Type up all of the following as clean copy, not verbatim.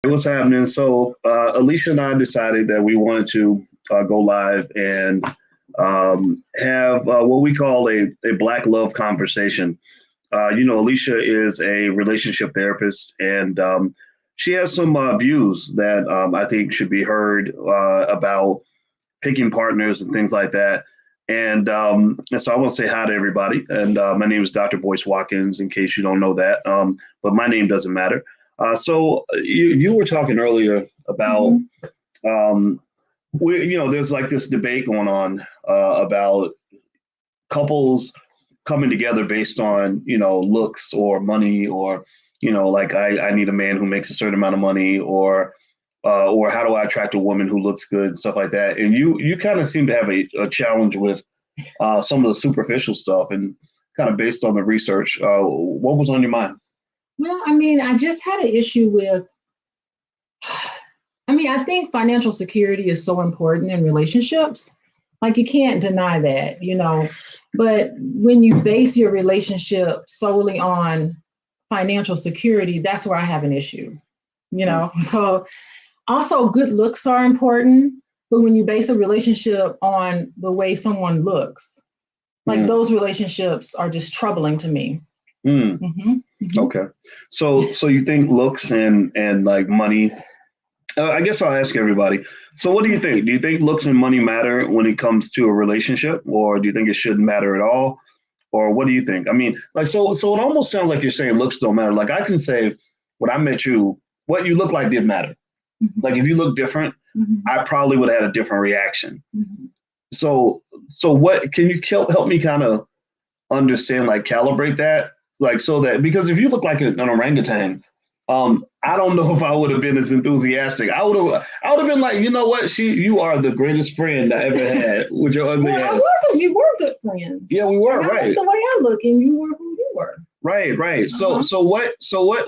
What's happening? So, Alicia and I decided that we wanted to go live and have what we call a Black love conversation. Alicia is a relationship therapist, and she has some views that I think should be heard about picking partners and things like that. And so I want to say hi to everybody. And my name is Dr. Boyce Watkins, in case you don't know that. But my name doesn't matter. So you were talking earlier about there's like this debate going on about couples coming together based on looks or money or like I need a man who makes a certain amount of money or how do I attract a woman who looks good and stuff like that. And you kind of seem to have a challenge with some of the superficial stuff and kind of based on the research. What was on your mind? Well, I just had an issue with, I think financial security is so important in relationships. Like you can't deny that, but when you base your relationship solely on financial security, that's where I have an issue, So also good looks are important, but when you base a relationship on the way someone looks, like those relationships are just troubling to me. Okay. So you think looks and like money, I guess I'll ask everybody. So what do you think? Do you think looks and money matter when it comes to a relationship, or do you think it shouldn't matter at all? Or what do you think? So it almost sounds like you're saying looks don't matter. Like I can say when I met you, what you look like did matter. Like if you look different, I probably would have had a different reaction. So what can you help me kind of understand, like calibrate that? Like so that, because if you look like an orangutan, I don't know if I would have been as enthusiastic. I would have been like, you know what, you are the greatest friend I ever had with your ugly ass. I wasn't. We were good friends. Yeah, we were, right. The way I look, and you were who you were. Right. So what?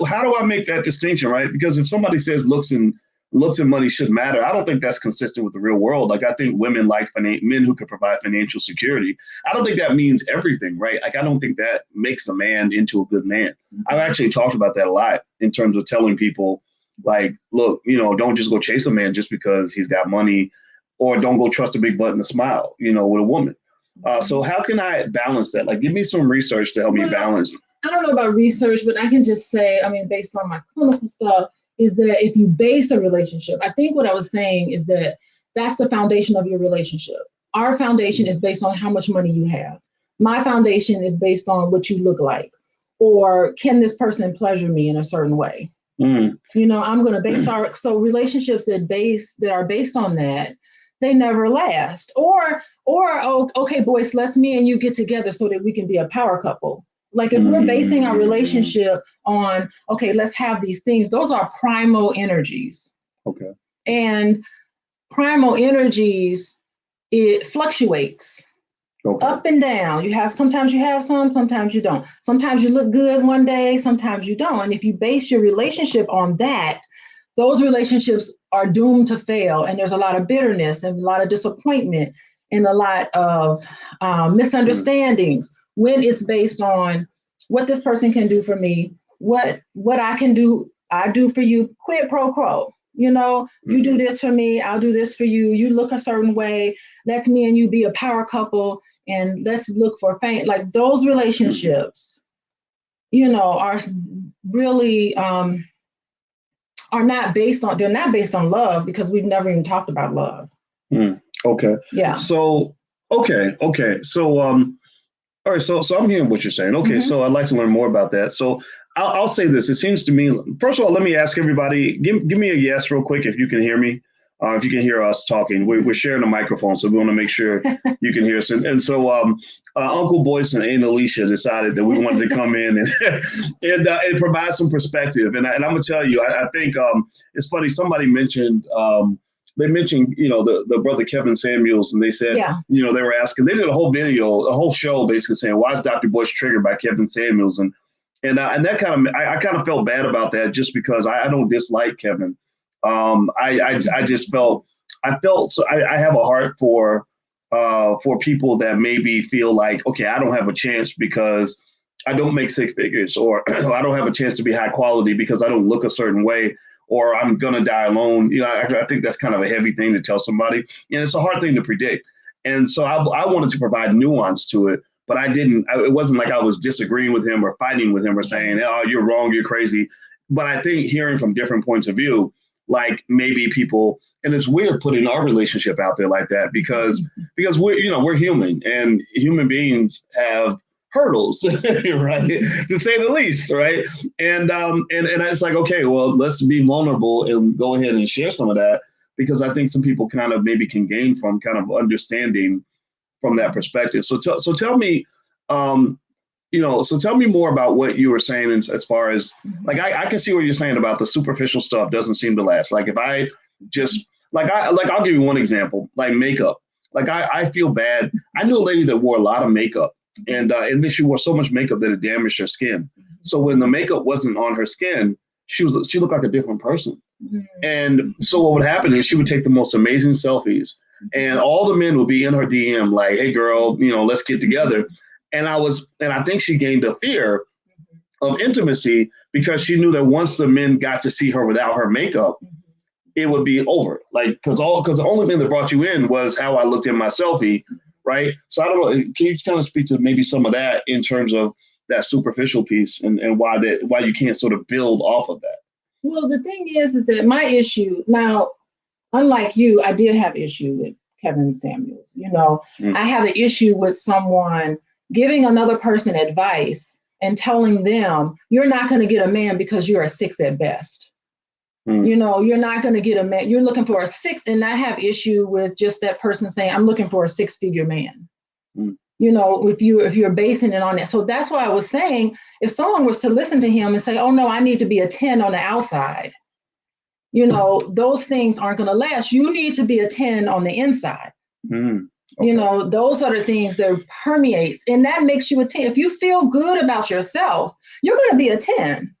How do I make that distinction, right? Because if somebody says looks and money should matter, I don't think that's consistent with the real world. Like I think women like men who can provide financial security. I don't think that means everything, right? Like I don't think that makes a man into a good man. I've actually talked about that a lot in terms of telling people, like, look, don't just go chase a man just because he's got money, or don't go trust a big butt and a smile, with a woman. So how can I balance that? Like, give me some research to help me balance. I don't know about research, but I can just say, based on my clinical stuff, is that if you base a relationship, I think what I was saying is that that's the foundation of your relationship. Our foundation is based on how much money you have. My foundation is based on what you look like, or can this person pleasure me in a certain way? I'm going to base so relationships that are based on that, they never last. Or okay, Boyce, let's me and you get together so that we can be a power couple. Like if we're basing our relationship on, okay, let's have these things, those are primal energies. Okay. And primal energies, it fluctuates up and down. Sometimes you have some, sometimes you don't. Sometimes you look good one day, sometimes you don't. And if you base your relationship on that, those relationships are doomed to fail. And there's a lot of bitterness and a lot of disappointment and a lot of misunderstandings. When it's based on what this person can do for me, what I can do, I do for you, quid pro quo. You do this for me, I'll do this for you. You look a certain way, let's me and you be a power couple, and let's look for fame. Like those relationships, are really are not based on. They're not based on love, because we've never even talked about love. Okay. Yeah. So okay. So all right, so I'm hearing what you're saying. Okay, so I'd like to learn more about that. So I'll say this. It seems to me, first of all, let me ask everybody, give me a yes real quick if you can hear me, if you can hear us talking. We're sharing a microphone, so we want to make sure you can hear us. And so Uncle Boyce and Aunt Alicia decided that we wanted to come in and provide some perspective. And I'm going to tell you, I think it's funny, somebody mentioned they mentioned, the brother Kevin Samuels, and they said, they were asking, they did a whole video, a whole show basically saying, why is Dr. Boyce triggered by Kevin Samuels? And that kind of, I kind of felt bad about that, just because I don't dislike Kevin. I just felt, I have a heart for people that maybe feel like, okay, I don't have a chance because I don't make six figures, or I don't have a chance to be high quality because I don't look a certain way, or I'm going to die alone. I think that's kind of a heavy thing to tell somebody. And it's a hard thing to predict. And so I wanted to provide nuance to it, but it wasn't like I was disagreeing with him or fighting with him or saying, oh, you're wrong, you're crazy. But I think hearing from different points of view, like maybe people, and it's weird putting our relationship out there like that because we're human, and human beings have hurdles, right? To say the least, right? And it's like, okay, well, let's be vulnerable and go ahead and share some of that, because I think some people kind of maybe can gain from kind of understanding from that perspective. So tell me, so tell me more about what you were saying as far as, like, I can see what you're saying about the superficial stuff doesn't seem to last. Like if I just, I'll give you one example, like makeup. Like I feel bad. I knew a lady that wore a lot of makeup, and then she wore so much makeup that it damaged her skin. So when the makeup wasn't on her skin, she looked like a different person. And so what would happen is she would take the most amazing selfies, and all the men would be in her DM like, hey girl, let's get together. And I think she gained a fear of intimacy because she knew that once the men got to see her without her makeup, it would be over. Like, because the only thing that brought you in was how I looked in my selfie, right? So I don't know. Can you kind of speak to maybe some of that in terms of that superficial piece and why you can't sort of build off of that? Well, the thing is that my issue now, unlike you, I did have issue with Kevin Samuels. I have an issue with someone giving another person advice and telling them you're not going to get a man because you're a 6 at best. You're not going to get a man. You're looking for a 6, and I have issue with just that person saying I'm looking for a 6-figure man. If you're basing it on that. So that's why I was saying, if someone was to listen to him and say, oh no, I need to be a 10 on the outside, those things aren't going to last. You need to be a 10 on the inside. Okay. Those are the things that permeates, and that makes you a 10. If you feel good about yourself, you're going to be a 10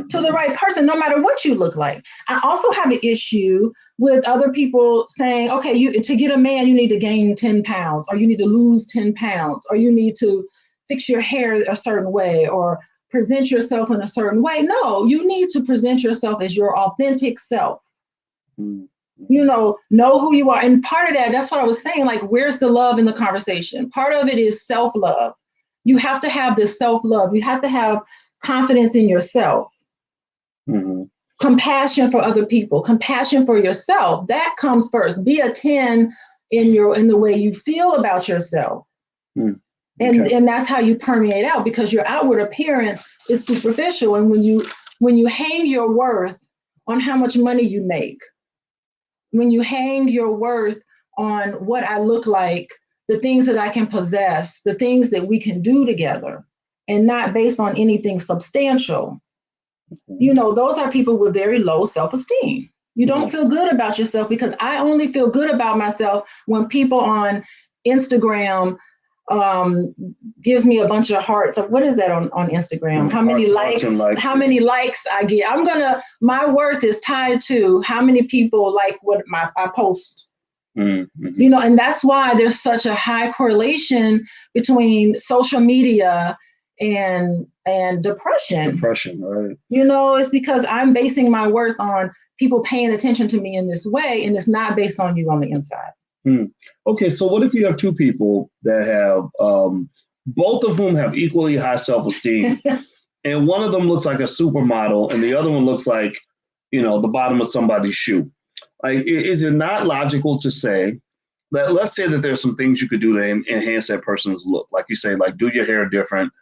to the right person, no matter what you look like. I also have an issue with other people saying, okay, to get a man, you need to gain 10 pounds, or you need to lose 10 pounds, or you need to fix your hair a certain way, or present yourself in a certain way. No, you need to present yourself as your authentic self. Know who you are. And part of that's what I was saying, like, where's the love in the conversation? Part of it is self-love. You have to have this self-love. You have to have confidence in yourself. Compassion for other people, compassion for yourself. That comes first. Be a 10 in the way you feel about yourself. And that's how you permeate out, because your outward appearance is superficial. And when you hang your worth on how much money you make, when you hang your worth on what I look like, the things that I can possess, the things that we can do together, and not based on anything substantial, those are people with very low self-esteem. You don't feel good about yourself, because I only feel good about myself when people on Instagram gives me a bunch of hearts. What is that on Instagram? How many likes? How many likes I get? My worth is tied to how many people like what I post. And that's why there's such a high correlation between social media and depression. Right. It's because I'm basing my worth on people paying attention to me in this way, and it's not based on you on the inside. Okay, so what if you have two people that have both of whom have equally high self-esteem, and one of them looks like a supermodel and the other one looks like, the bottom of somebody's shoe? Like, is it not logical to say that, let's say that there's some things you could do to enhance that person's look? Like you say, like, do your hair different.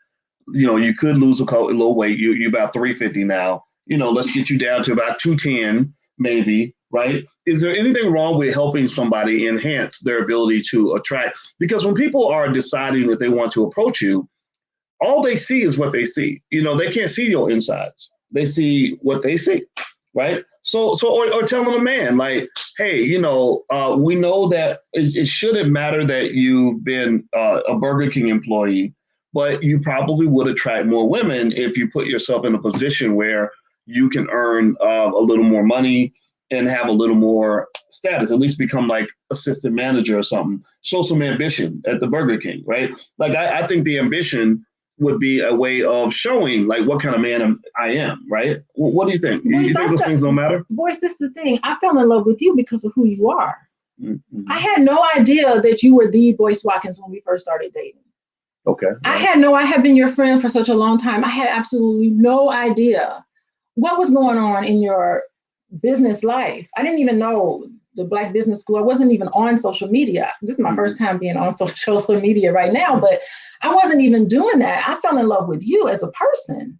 You could lose a little weight. You're about 350 now. Let's get you down to about 210, maybe. Right? Is there anything wrong with helping somebody enhance their ability to attract? Because when people are deciding that they want to approach you, all they see is what they see. They can't see your insides. They see what they see, right? So or telling a man, like, hey, we know that it shouldn't matter that you've been a Burger King employee, but you probably would attract more women if you put yourself in a position where you can earn a little more money and have a little more status, at least become like assistant manager or something. Show some ambition at the Burger King, right? Like, I think the ambition would be a way of showing like what kind of man I am, right? What do you think? Boyce, you think those things don't matter? Boyce, this is the thing. I fell in love with you because of who you are. Mm-hmm. I had no idea that you were the Boyce Watkins when we first started dating. Okay. I had been your friend for such a long time. I had absolutely no idea what was going on in your business life. I didn't even know the Black Business School. I wasn't even on social media. This is my first time being on social media right now, but I wasn't even doing that. I fell in love with you as a person.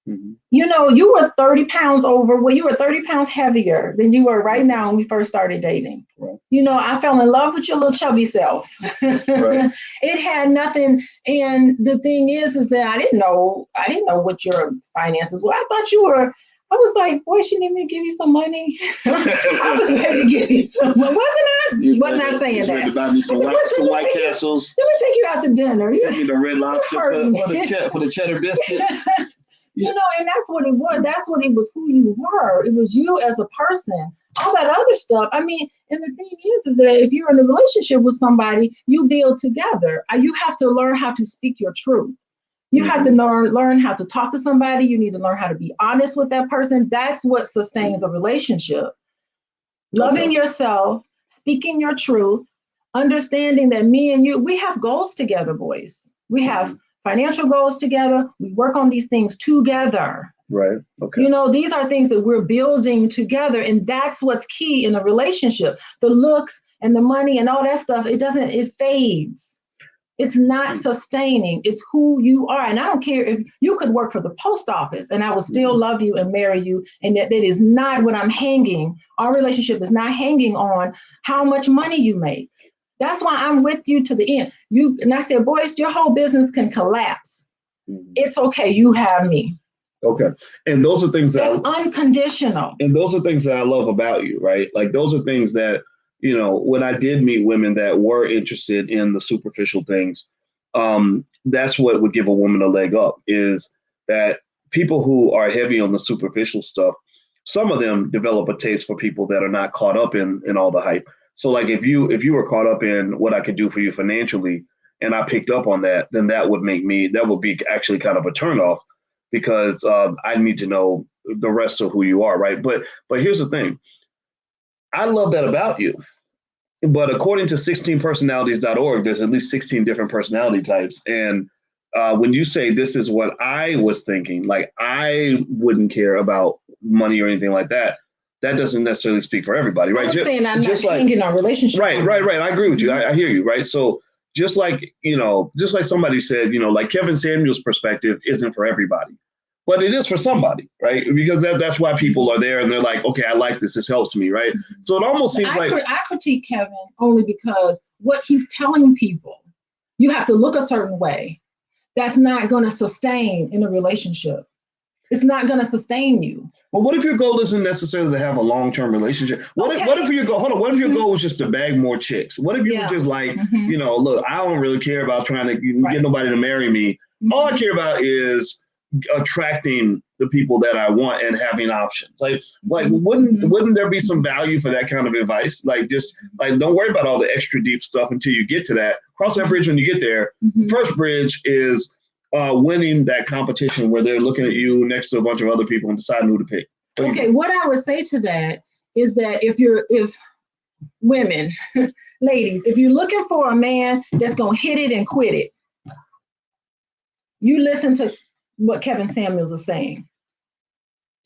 Mm-hmm. You know, you were 30 pounds you were 30 pounds heavier than you were right now when we first started dating. Right. You know, I fell in love with your little chubby self. Right. It had nothing. And the thing is that I didn't know what your finances were. I was like, boy, she need me to give you some money. I was ready to give you some money. Wasn't I saying that? Ready to buy me some White Castles. Let me take you out to dinner. Take me to Red Lobster for the cheddar biscuit. You know, and that's what it was. That's what it was, who you were. It was you as a person. All that other stuff. I mean, and the thing is that if you're in a relationship with somebody, you build together. You have to learn how to speak your truth. You have to learn how to talk to somebody. You need to learn how to be honest with that person. That's what sustains a relationship. Loving yourself, speaking your truth, understanding that me and you, we have goals together, boys. We have financial goals together. We work on these things together. Right. Okay. You know, these are things that we're building together. And that's what's key in a relationship. The looks and the money and all that stuff, it fades. It's not sustaining. It's who you are. And I don't care if you could work for the post office and I would still love you and marry you. And that is not what I'm hanging. Our relationship is not hanging on how much money you make. That's why I'm with you to the end. And I said, Boyce, your whole business can collapse. It's okay. You have me. Okay. And those are things that's unconditional. And those are things that I love about you, right? Like those are things that, you know, when I did meet women that were interested in the superficial things, that's what would give a woman a leg up, is that people who are heavy on the superficial stuff, some of them develop a taste for people that are not caught up in all the hype. So like if you were caught up in what I could do for you financially and I picked up on that, then that would be actually kind of a turnoff, because I need to know the rest of who you are, right? But here's the thing. I love that about you. But according to 16personalities.org, there's at least 16 different personality types. And when you say this is what I was thinking, like I wouldn't care about money or anything like that, that doesn't necessarily speak for everybody, right? I'm saying I'm not hanging on relationship. Right. I agree with you. I hear you, right? So just like somebody said, you know, like Kevin Samuel's perspective isn't for everybody. But it is for somebody, right? Because that's why people are there and they're like, okay, I like this. This helps me, right? So it almost seems like I critique Kevin only because what he's telling people, you have to look a certain way. That's not going to sustain in a relationship. It's not going to sustain you. Well, what if your goal isn't necessarily to have a long-term relationship? What if your goal? Hold on. What if your goal was just to bag more chicks? What if you were just like, you know, look, I don't really care about trying to get nobody to marry me. All I care about is attracting the people that I want and having options. Like wouldn't there be some value for that kind of advice? Like just like don't worry about all the extra deep stuff until you get to that. Cross that bridge when you get there. First bridge is winning that competition where they're looking at you next to a bunch of other people and deciding who to pick. Okay, what I would say to that is that if women, ladies, if you're looking for a man that's gonna hit it and quit it, you listen to what Kevin Samuels is saying.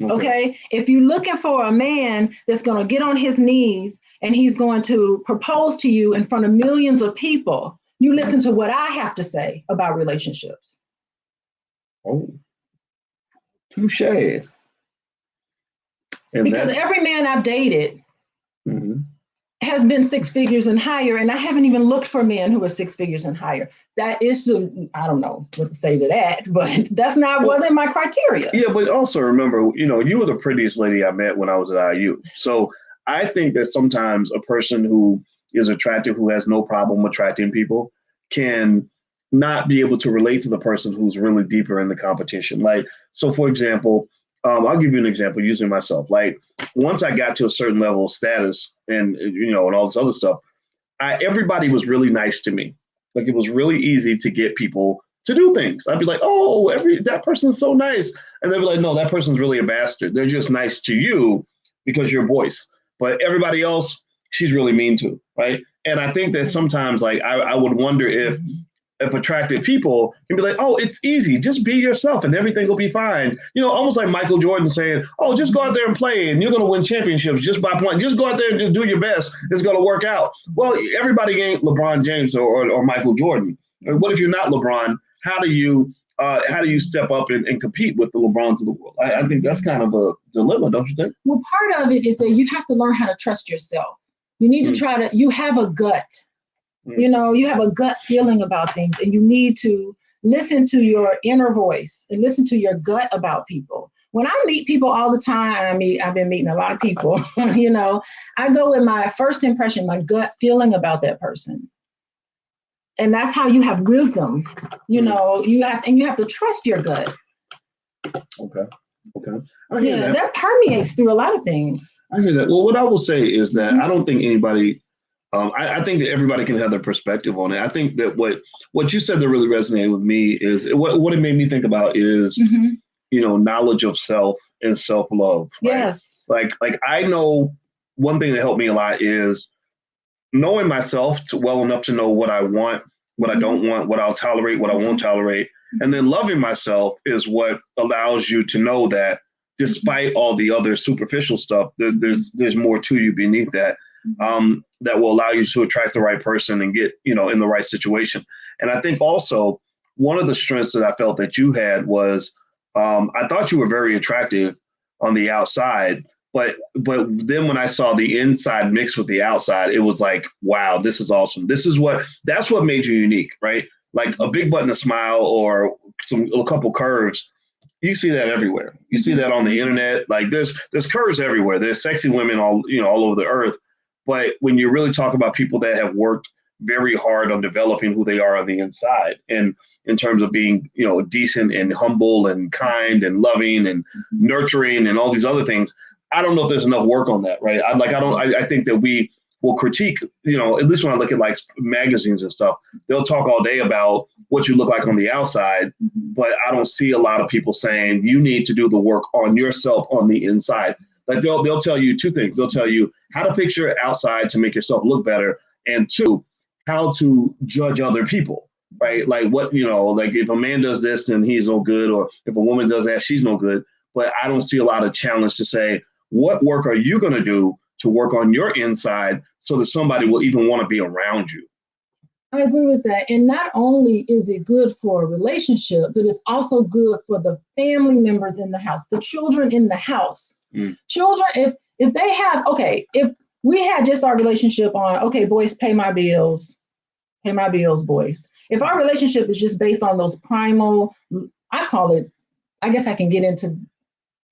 Okay. If you're looking for a man that's going to get on his knees and he's going to propose to you in front of millions of people, you listen to what I have to say about relationships. Oh, touche. Because every man I've dated has been 6 figures and higher, and I haven't even looked for men who are 6 figures and higher. That is, I don't know what to say to that, but wasn't my criteria. Yeah, but also remember, you know, you were the prettiest lady I met when I was at IU. So I think that sometimes a person who is attractive, who has no problem attracting people, can not be able to relate to the person who's really deeper in the competition. Like, so for example, I'll give you an example using myself. Like once I got to a certain level of status and, you know, and all this other stuff, everybody was really nice to me. Like it was really easy to get people to do things. I'd be like, oh, that person's so nice. And they'd be like, no, that person's really a bastard. They're just nice to you because you're Boyce. But everybody else, she's really mean to, right? And I think that sometimes, like, I would wonder if attractive people can be like, oh, it's easy. Just be yourself and everything will be fine. Almost like Michael Jordan saying, oh, just go out there and play and you're going to win championships just by playing. Just go out there and just do your best. It's going to work out. Well, everybody ain't LeBron James or Michael Jordan. What if you're not LeBron? How do you step up and compete with the LeBrons of the world? I think that's kind of a dilemma, don't you think? Well, part of it is that you have to learn how to trust yourself. You need to you have a gut. You have a gut feeling about things, and you need to listen to your inner voice and listen to your gut about people. When I meet people all the time, I've been meeting a lot of people, I go with my first impression, my gut feeling about that person. And that's how you have wisdom, you have to trust your gut. Okay. That permeates through a lot of things. I hear that. Well, what I will say is that I don't think anybody, I think that everybody can have their perspective on it. I think that what you said that really resonated with me is what it made me think about is, knowledge of self and self-love. Right? Yes. Like I know one thing that helped me a lot is knowing myself well enough to know what I want, what I don't want, what I'll tolerate, what I won't tolerate. And then loving myself is what allows you to know that despite all the other superficial stuff, there's more to you beneath that, that will allow you to attract the right person and get, in the right situation. And I think also one of the strengths that I felt that you had was, I thought you were very attractive on the outside, but then when I saw the inside mixed with the outside, it was like, wow, this is awesome. That's what made you unique, right? Like a big button, a smile, or a couple curves. You see that everywhere. You see that on the internet. Like there's curves everywhere. There's sexy women all over the earth. But when you really talk about people that have worked very hard on developing who they are on the inside, and in terms of being, decent and humble and kind and loving and nurturing and all these other things, I don't know if there's enough work on that, right? I think that we will critique, at least when I look at like magazines and stuff, they'll talk all day about what you look like on the outside, but I don't see a lot of people saying you need to do the work on yourself on the inside. Like they'll tell you two things. They'll tell you how to fix your outside to make yourself look better, and two, how to judge other people, right? Like what, like if a man does this, then he's no good, or if a woman does that, she's no good. But I don't see a lot of challenge to say, what work are you going to do to work on your inside so that somebody will even want to be around you? I agree with that. And not only is it good for a relationship, but it's also good for the family members in the house, the children in the house. Children, if they have, if we had just our relationship on, Boyce, pay my bills, Boyce. If our relationship is just based on those primal, I guess I can get into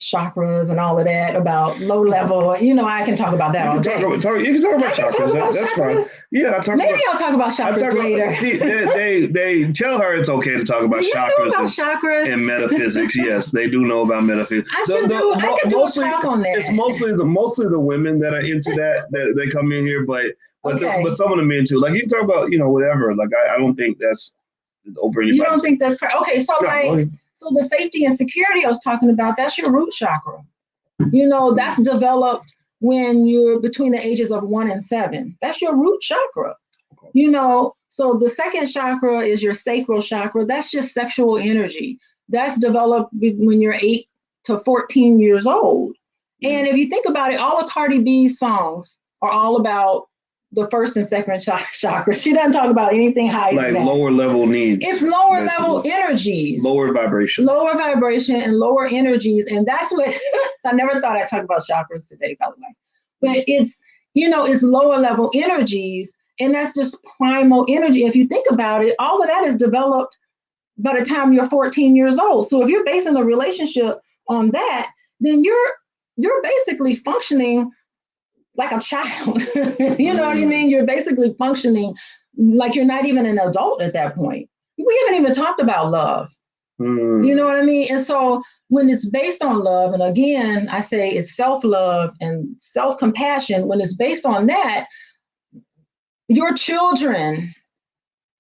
chakras and all of that about low level. I can talk about that all day. You can talk about chakras. That's fine. Yeah, I'll talk about chakras later. They tell her it's okay to talk about chakras and metaphysics. Yes, they do know about metaphysics. I can do a talk on that. It's mostly the women that are into that they come in here, but some of the men too. Like you can talk about whatever. Like I don't think that's over anybody. You don't think that's correct? Okay, so so the safety and security I was talking about, that's your root chakra. That's developed when you're between the ages of 1 and 7. That's your root chakra. So the second chakra is your sacral chakra. That's just sexual energy. That's developed when you're 8 to 14 years old. And if you think about it, all of Cardi B's songs are all about the first and second chakra. She doesn't talk about anything higher than that. Lower level needs. It's lower level energies. Lower vibration and lower energies. And that's what, I never thought I'd talk about chakras today, by the way. But it's lower level energies. And that's just primal energy. If you think about it, all of that is developed by the time you're 14 years old. So if you're basing a relationship on that, then you're basically functioning like a child. You know what I mean? You're basically functioning like you're not even an adult at that point. We haven't even talked about love. You know what I mean? And so when it's based on love, and again, I say it's self-love and self-compassion, when it's based on that, your children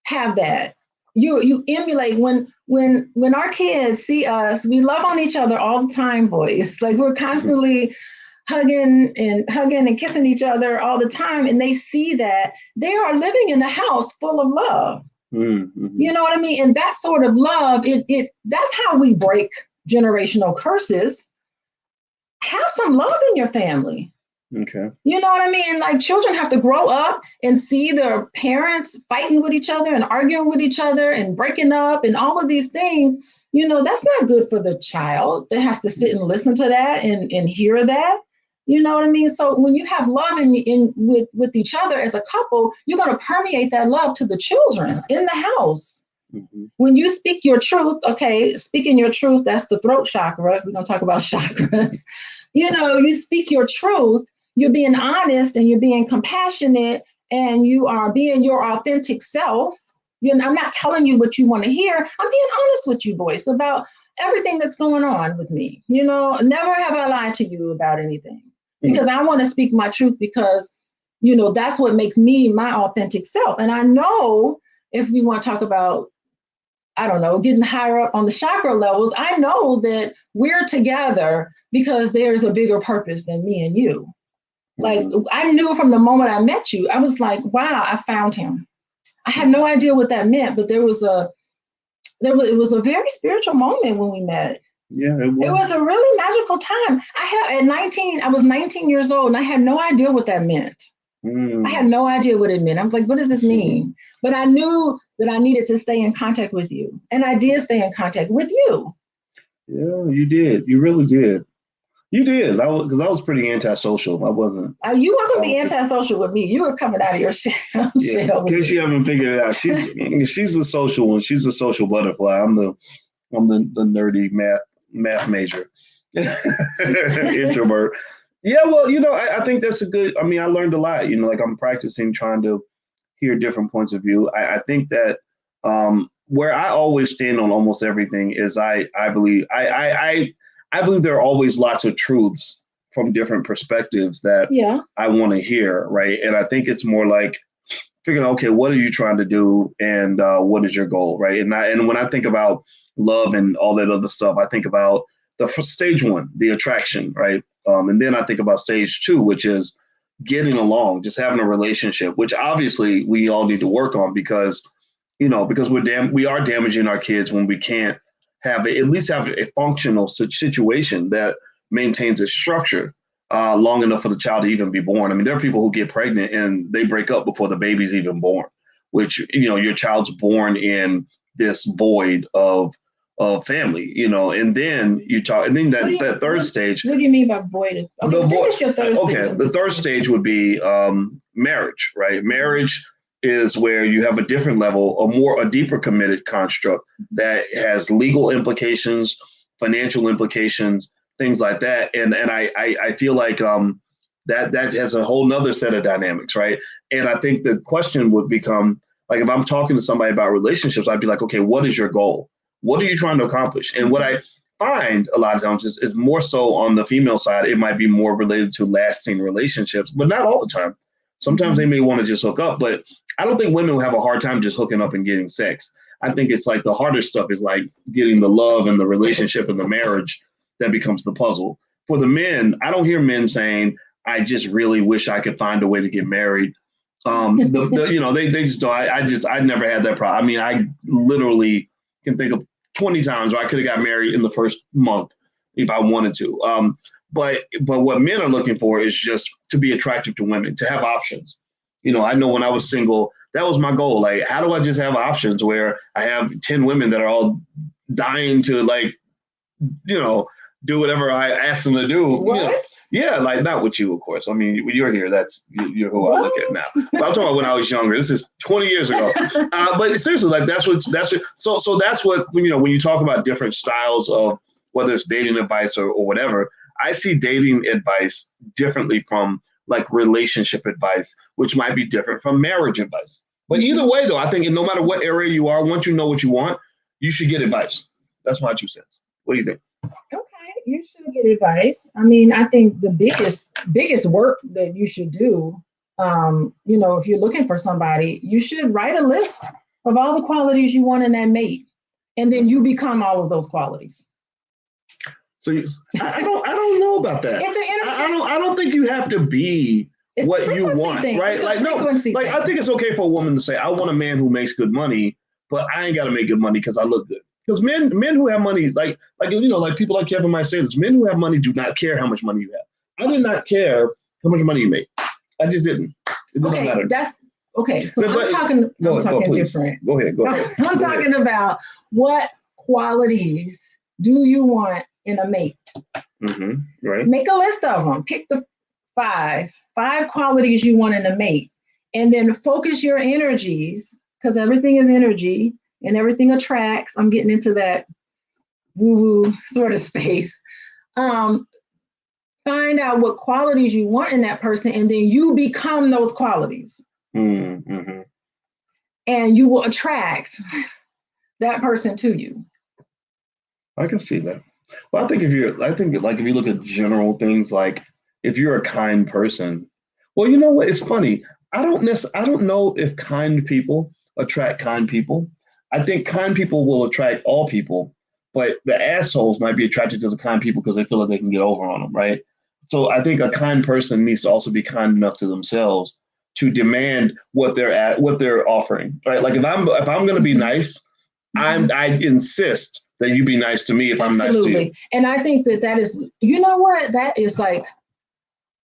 have that. you emulate when our kids see us, we love on each other all the time, Boyce. Like we're constantly hugging and kissing each other all the time, and they see that they are living in a house full of love. Mm-hmm. You know what I mean? And that sort of love, that's how we break generational curses. Have some love in your family. Okay. You know what I mean? Like children have to grow up and see their parents fighting with each other and arguing with each other and breaking up and all of these things. You know, that's not good for the child that has to sit and listen to that and hear that. You know what I mean? So when you have love with each other as a couple, you're going to permeate that love to the children in the house. Mm-hmm. When you speak your truth, okay, speaking your truth, that's the throat chakra. We're going to talk about chakras. You know, you speak your truth, you're being honest and you're being compassionate and you are being your authentic self. I'm not telling you what you want to hear. I'm being honest with you, Boyce, about everything that's going on with me. You know, never have I lied to you about anything because I want to speak my truth because, you know, that's what makes me my authentic self. And I know if we want to talk about, I don't know, getting higher up on the chakra levels, I know that we're together because there's a bigger purpose than me and you. Like I knew from the moment I met you, I was like, wow, I found him. I had no idea what that meant, but it was a very spiritual moment when we met. Yeah, it was a really magical time. I was 19 years old and I had no idea what that meant. I had no idea what it meant. I was like, what does this mean? But I knew that I needed to stay in contact with you. And I did stay in contact with you. Yeah, you did. You really did. You did. Because I was pretty antisocial. I wasn't. You weren't going to be antisocial with me. You were coming out of your shell. Yeah, in case you haven't figured it out, she's the social one. She's the social butterfly. I'm the nerdy math major, introvert. Yeah, well, you know, I think that's a good. I mean, I learned a lot. You know, like I'm practicing trying to hear different points of view. I think that where I always stand on almost everything is I believe there are always lots of truths from different perspectives that I want to hear, right? And I think it's more like figuring, okay, what are you trying to do, and what is your goal, right? And when I think about love and all that other stuff, I think about the stage one, the attraction, right? And then I think about stage two, which is getting along, just having a relationship, which obviously we all need to work on because we are damaging our kids when we can't at least have a functional situation that maintains a structure long enough for the child to even be born. I mean, there are people who get pregnant and they break up before the baby's even born, which, you know, your child's born in this void of family, you know, and then that third stage. What do you mean by void? Okay, finish your third stage. Okay, the third stage would be marriage, right? Marriage is where you have a different level, a deeper committed construct that has legal implications, financial implications, things like that. And I feel like that has a whole nother set of dynamics, right? And I think the question would become, like, if I'm talking to somebody about relationships, I'd be like, okay, what is your goal? What are you trying to accomplish? And what I find a lot of times is more so on the female side, it might be more related to lasting relationships, but not all the time. Sometimes they may want to just hook up, but I don't think women will have a hard time just hooking up and getting sex. I think it's like the harder stuff is like getting the love and the relationship and the marriage that becomes the puzzle. For the men, I don't hear men saying, I just really wish I could find a way to get married. They just don't. I never had that problem. I mean, I literally can think of 20 times where I could have got married in the first month if I wanted to. But what men are looking for is just to be attractive to women, to have options. You know, I know when I was single, that was my goal. Like, how do I just have options where I have 10 women that are all dying to, like, you know, do whatever I ask them to do? What? You know? Yeah, like, not with you, of course. I mean, when you're here, you're who I look at now. But I'm talking about when I was younger. This is 20 years ago. But seriously, like, that's what. So that's what, you know, when you talk about different styles of whether it's dating advice or whatever, I see dating advice differently from like relationship advice, which might be different from marriage advice. But either way, though, I think no matter what area you are, once you know what you want, you should get advice. That's my 2 cents. What do you think? Okay, you should get advice. I mean, I think the biggest work that you should do, you know, if you're looking for somebody, you should write a list of all the qualities you want in that mate, and then you become all of those qualities. So I don't know about that. It's an I don't think you have to be what you want, right? Like no, like I think it's okay for a woman to say, I want a man who makes good money, but I ain't got to make good money because I look good. Because men who have money, like people like Kevin might say this, men who have money do not care how much money you have. I did not care how much money you make. I just didn't. It didn't matter. That's okay. So I'm talking different. Go ahead. I'm talking about what qualities do you want in a mate? Mm-hmm. Right. Make a list of them. Pick the five qualities you want in a mate, and then focus your energies, because everything is energy and everything attracts. I'm getting into that woo-woo sort of space. Find out what qualities you want in that person, and then you become those qualities. Mm-hmm. And you will attract that person to you. I can see that. Well, I think if you look at general things, like if you're a kind person, well, you know what? It's funny. I don't know if kind people attract kind people. I think kind people will attract all people, but the assholes might be attracted to the kind people because they feel like they can get over on them, right? So I think a kind person needs to also be kind enough to themselves to demand what they're offering, right? Like if I'm going to be nice, I insist that you be nice to me if I'm nice to you. And I think that is, you know what? That is like,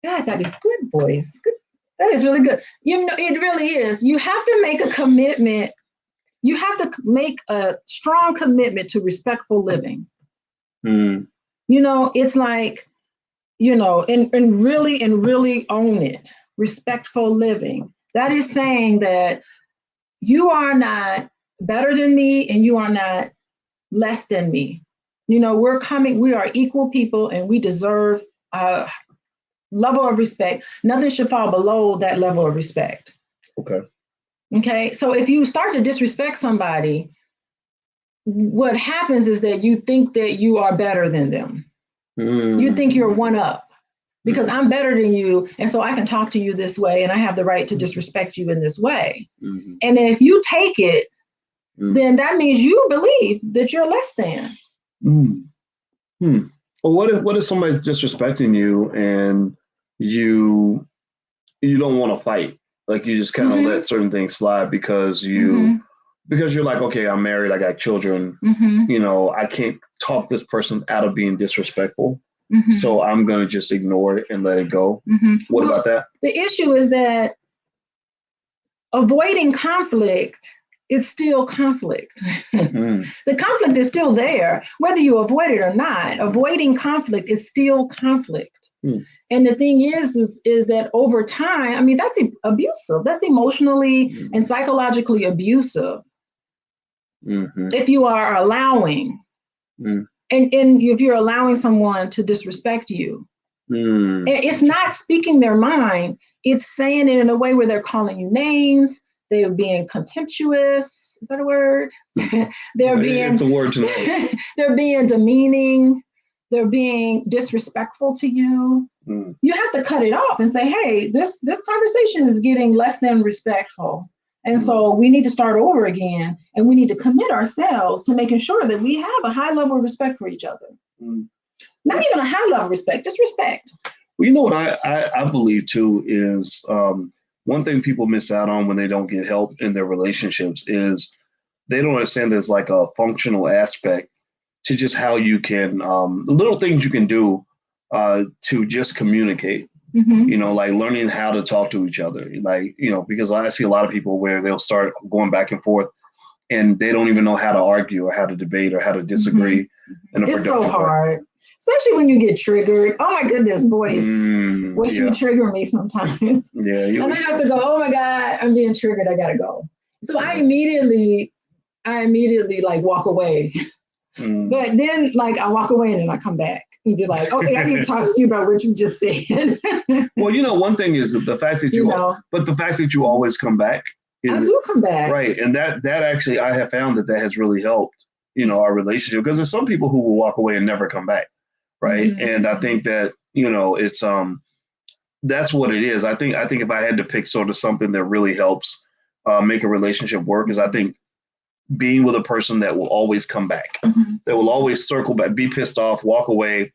God, that is good, Boyce. Good. That is really good. You know, it really is. You have to make a commitment. You have to make a strong commitment to respectful living. Mm. You know, it's like, you know, and really own it. Respectful living. That is saying that you are not better than me and you are not less than me. You know, we are equal people and we deserve a level of respect. Nothing should fall below that level of respect. Okay. So if you start to disrespect somebody, what happens is that you think that you are better than them. You think you're one up because I'm better than you. And so I can talk to you this way and I have the right to disrespect you in this way. And if you take it, then that means you believe that you're less than. Well, what if somebody's disrespecting you and you don't want to fight? Like you just kind of let certain things slide because you're like, okay, I'm married, I got children. You know, I can't talk this person out of being disrespectful. So I'm going to just ignore it and let it go. What about that? The issue is that avoiding conflict is still conflict. The conflict is still there, whether you avoid it or not. Avoiding conflict is still conflict. And the thing is that over time, I mean, that's abusive. That's emotionally and psychologically abusive. If you are allowing, and if you're allowing someone to disrespect you, and it's not speaking their mind, it's saying it in a way where they're calling you names, they're being contemptuous. Is that a word? It's a word to know. They're being demeaning. They're being disrespectful to you. You have to cut it off and say, hey, this conversation is getting less than respectful. And so we need to start over again. And we need to commit ourselves to making sure that we have a high level of respect for each other. Not even a high level of respect, just respect. Well, you know what I believe too is one thing people miss out on when they don't get help in their relationships is they don't understand there's like a functional aspect to just how you can, little things you can do to just communicate, you know, like learning how to talk to each other. Like, you know, because I see a lot of people where they'll start going back and forth and they don't even know how to argue or how to debate or how to disagree. It's so hard, especially when you get triggered. Oh my goodness, Boyce. You trigger me sometimes. And I have to go, oh my God, I'm being triggered. I gotta go. So I immediately like walk away. But then like I walk away and then I come back and be like, okay, I need to talk to you about what you just said. Well, you know, one thing is the fact that the fact that you always come back. I do come back. Right. And that actually, I have found that has really helped, you know, our relationship, because there's some people who will walk away and never come back. Right. And I think that, you know, it's that's what it is. I think if I had to pick sort of something that really helps make a relationship work, is I think being with a person that will always come back, that will always circle back, be pissed off, walk away,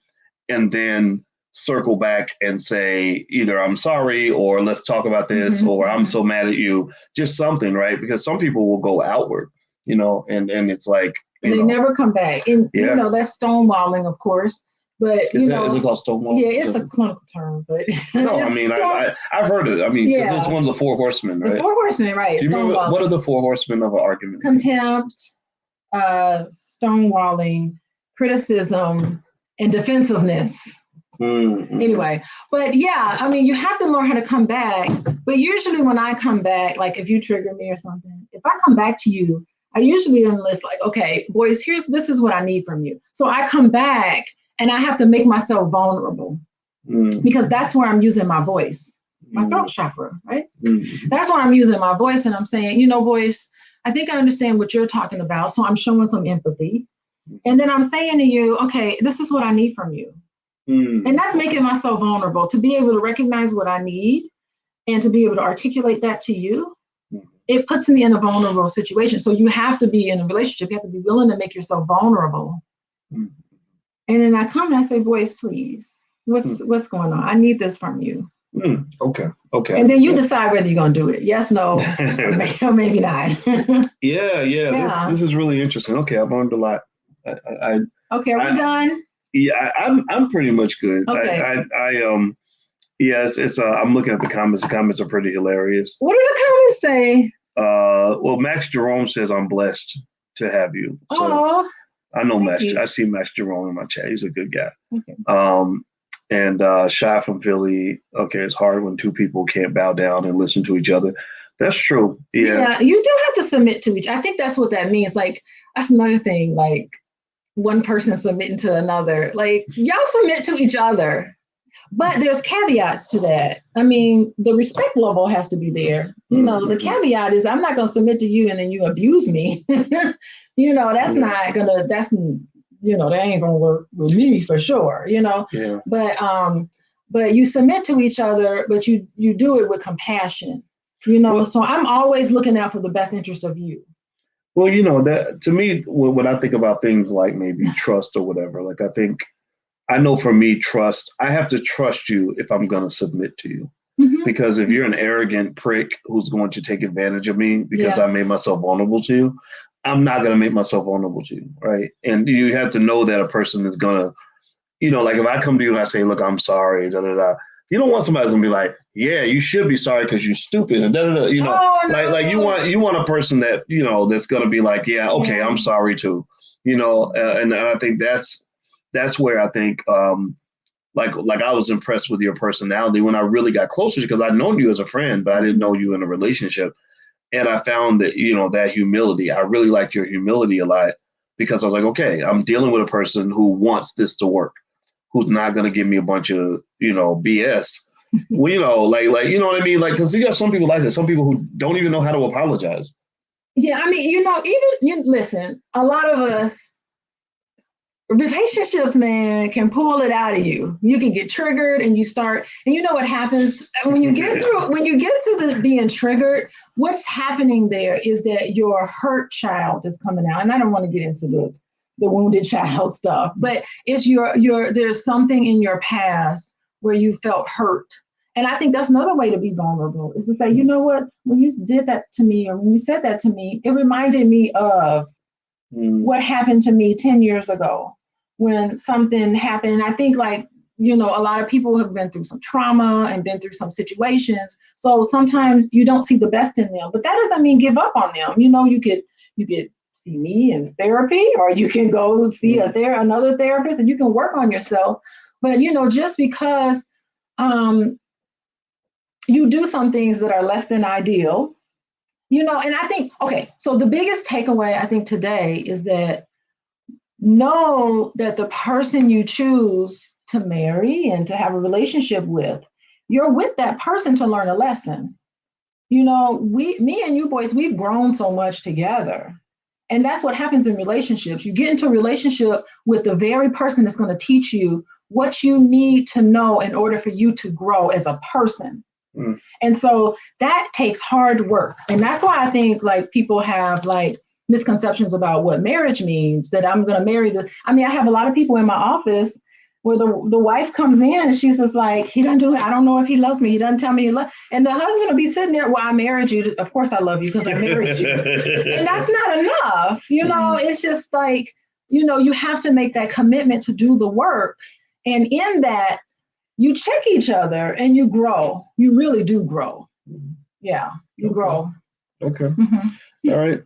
and then circle back and say either I'm sorry or let's talk about this or I'm so mad at you, just something, right? Because some people will go outward, and it's like, and they never come back. And, that's stonewalling, of course. But, is it called stonewall? Yeah, it's a clinical term, but. No, I mean, I've heard it. I mean, it's one of the four horsemen, right? The four horsemen, right. Stonewalling. What are the four horsemen of an argument? Contempt, stonewalling, criticism, and defensiveness. Anyway, but yeah, I mean, you have to learn how to come back. But usually when I come back, like if you trigger me or something, if I come back to you, I usually enlist like, okay, boys, this is what I need from you. So I come back and I have to make myself vulnerable because that's where I'm using my voice, my throat chakra, right? That's where I'm using my voice and I'm saying, Boyce, I think I understand what you're talking about. So I'm showing some empathy. And then I'm saying to you, okay, this is what I need from you. And that's making myself vulnerable to be able to recognize what I need and to be able to articulate that to you. It puts me in a vulnerable situation. So you have to be in a relationship. You have to be willing to make yourself vulnerable. And then I come and I say, Boyce, please, what's going on? I need this from you. Okay. And then you decide whether you're going to do it. Yes, no, or maybe not. Yeah. This is really interesting. Okay, I've learned a lot. Okay, are we done? Yeah, I'm pretty much good. Okay. It's I'm looking at the comments. The comments are pretty hilarious. What do the comments say? Well, Max Jerome says I'm blessed to have you. So I know Max. I see Max Jerome in my chat. He's a good guy. Okay. And Shy from Philly. Okay, it's hard when two people can't bow down and listen to each other. That's true. Yeah, you do have to submit to each. I think that's what that means. Like that's another thing. Like one person submitting to another. Like y'all submit to each other. But there's caveats to that. I mean, the respect level has to be there. The caveat is I'm not going to submit to you and then you abuse me. That's not going to, that ain't going to work with me for sure, Yeah. But you submit to each other, but you do it with compassion, so I'm always looking out for the best interest of you. Well, that to me, when I think about things like maybe trust or whatever, like I know for me, trust, I have to trust you if I'm going to submit to you. Because if you're an arrogant prick who's going to take advantage of me because I made myself vulnerable to you, I'm not going to make myself vulnerable to you, right? And you have to know that a person is going to, like if I come to you and I say, look, I'm sorry, you don't want somebody who's going to be like, yeah, you should be sorry because you're stupid, and like you want a person that, that's going to be like, yeah, okay, I'm sorry too, and I think that's where I think, like I was impressed with your personality when I really got closer because I'd known you as a friend, but I didn't know you in a relationship. And I found that, that humility, I really liked your humility a lot because I was like, okay, I'm dealing with a person who wants this to work, who's not going to give me a bunch of, BS. Well, like, you know what I mean? Like, because you have some people like that, some people who don't even know how to apologize. Yeah, I mean, listen, a lot of us, relationships, man, can pull it out of you. You can get triggered and you start, and you know what happens when you get through the being triggered, what's happening there is that your hurt child is coming out. And I don't want to get into the wounded child stuff, but it's there's something in your past where you felt hurt. And I think that's another way to be vulnerable is to say, you know what, when you did that to me, or when you said that to me, it reminded me of what happened to me 10 years ago. When something happened, I think a lot of people have been through some trauma and been through some situations. So sometimes you don't see the best in them, but that doesn't mean give up on them. You could see me in therapy, or you can go see another therapist and you can work on yourself. But, just because you do some things that are less than ideal, and I think, okay, so the biggest takeaway I think today is that know that the person you choose to marry and to have a relationship with, you're with that person to learn a lesson. Me and you boys, we've grown so much together. And that's what happens in relationships. You get into a relationship with the very person that's going to teach you what you need to know in order for you to grow as a person. And so that takes hard work. And that's why I think people have misconceptions about what marriage means, that I'm going to marry I have a lot of people in my office where the wife comes in and she's just like, he doesn't do it. I don't know if he loves me. He doesn't tell me he loves. And the husband will be sitting there, well, I married you. Of course I love you because I married you. And that's not enough. It's just like, you have to make that commitment to do the work. And in that, you check each other and you grow. You really do grow. Yeah, you grow. Okay. Mm-hmm. All right.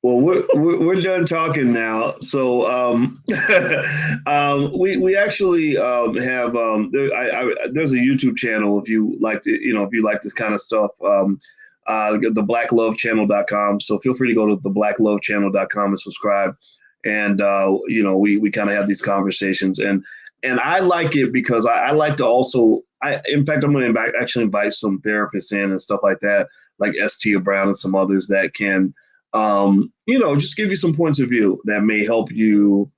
Well, we're done talking now. So we actually have there's a YouTube channel if you like to if you like this kind of stuff. TheBlackLoveChannel.com. So feel free to go to TheBlackLoveChannel.com and subscribe. And we kind of have these conversations, and I like it because I like to also. In fact, I'm going to actually invite some therapists in and stuff like that, like S.T. Brown and some others that can, just give you some points of view that may help you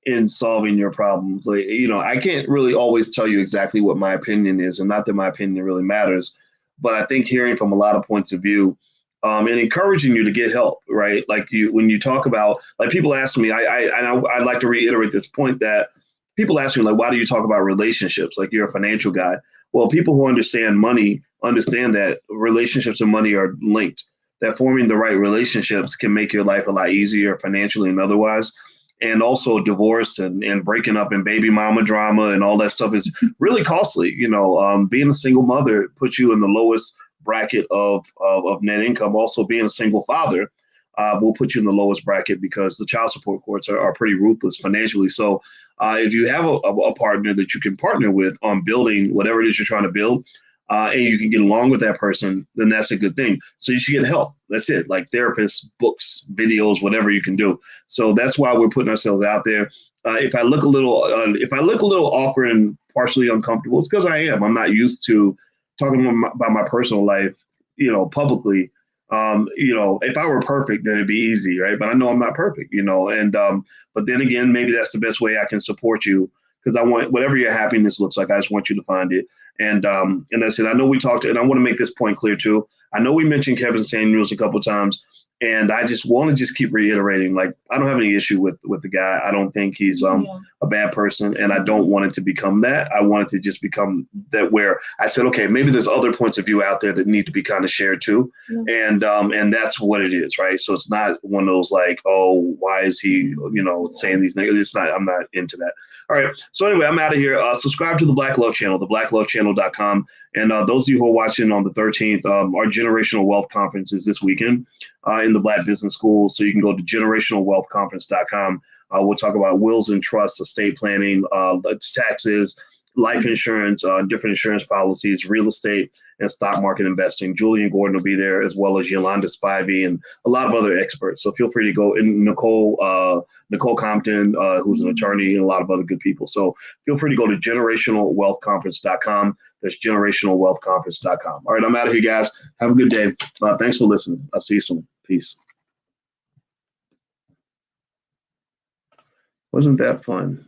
in solving your problems. Like, I can't really always tell you exactly what my opinion is, and not that my opinion really matters, but I think hearing from a lot of points of view and encouraging you to get help, right? Like when you talk about, like people ask me, I'd like to reiterate this point that people ask me, like, why do you talk about relationships? Like, you're a financial guy. Well, people who understand money understand that relationships and money are linked, that forming the right relationships can make your life a lot easier financially and otherwise. And also divorce and breaking up and baby mama drama and all that stuff is really costly. Being a single mother puts you in the lowest bracket of net income. Also, being a single father will put you in the lowest bracket because the child support courts are pretty ruthless financially. So if you have a partner that you can partner with on building whatever it is you're trying to build, and you can get along with that person, then that's a good thing. So you should get help. That's it. Like therapists, books, videos, whatever you can do. So that's why we're putting ourselves out there. If I look a little awkward and partially uncomfortable, it's because I am. I'm not used to talking about my personal life, publicly. If I were perfect, then it'd be easy, right? But I know I'm not perfect, and but then again, maybe that's the best way I can support you, because I want whatever your happiness looks like, I just want you to find it. And I said, I know we talked, and I want to make this point clear too. I know we mentioned Kevin Samuels a couple of times, and I just want to keep reiterating, like, I don't have any issue with the guy. I don't think he's a bad person, and I don't want it to become that. I want it to just become that, where I said, okay, maybe there's other points of view out there that need to be kind of shared too. And that's what it is, right? So it's not one of those like, oh, why is he, saying these things? It's not, I'm not into that. All right. So anyway, I'm out of here. Subscribe to the Black Love Channel, TheBlackLoveChannel.com. And those of you who are watching on the 13th, our Generational Wealth Conference is this weekend in the Black Business School. So you can go to generationalwealthconference.com. We'll talk about wills and trusts, estate planning, taxes, life insurance, different insurance policies, real estate, and stock market investing. Julian Gordon will be there, as well as Yolanda Spivey and a lot of other experts. So feel free to go. And Nicole Compton, who's an attorney, and a lot of other good people. So feel free to go to generationalwealthconference.com. That's generationalwealthconference.com. All right, I'm out of here, guys. Have a good day. Thanks for listening. I'll see you soon. Peace. Wasn't that fun?